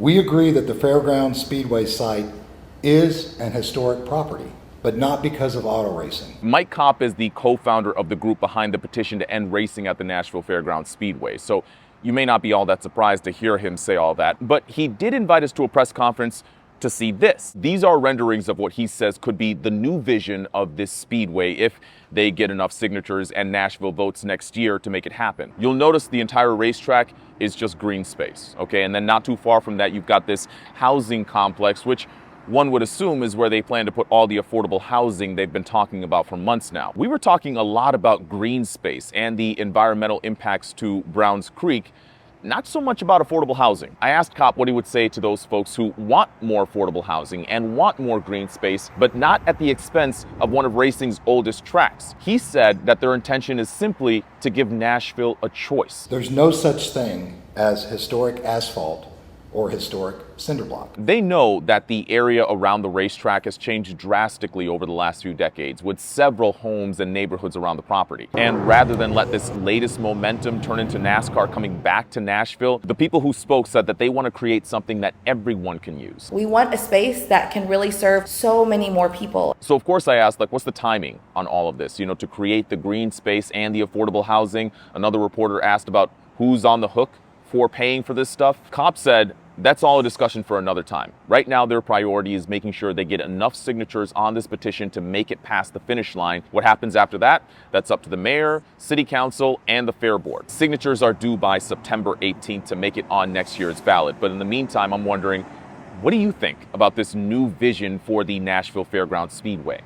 We agree that the Fairgrounds Speedway site is an historic property, but not because of auto racing. Mike Kopp is the co-founder of the group behind the petition to end racing at the Nashville Fairgrounds Speedway. So you may not be all that surprised to hear him say all that, but he did invite us to a press conference to see this. These are renderings of what he says could be the new vision of this speedway if they get enough signatures and Nashville votes next year to make it happen. You'll notice the entire racetrack is just green space, okay? And then not too far from that, you've got this housing complex, which one would assume is where they plan to put all the affordable housing they've been talking about for months now. We were talking a lot about green space and the environmental impacts to Browns Creek, not so much about affordable housing. I asked Kopp what he would say to those folks who want more affordable housing and want more green space, but not at the expense of one of racing's oldest tracks. He said that their intention is simply to give Nashville a choice. There's no such thing as historic asphalt or historic cinder block. They know that the area around the racetrack has changed drastically over the last few decades, with several homes and neighborhoods around the property. And rather than let this latest momentum turn into NASCAR coming back to Nashville, the people who spoke said that they want to create something that everyone can use. We want a space that can really serve so many more people. So of course I asked, what's the timing on all of this? To create the green space and the affordable housing. Another reporter asked about who's on the hook for paying for this stuff. Kopp said, that's all a discussion for another time. Right now, their priority is making sure they get enough signatures on this petition to make it past the finish line. What happens after that? That's up to the mayor, city council, and the fair board. Signatures are due by September 18th to make it on next year's ballot. But in the meantime, I'm wondering, what do you think about this new vision for the Nashville Fairgrounds Speedway?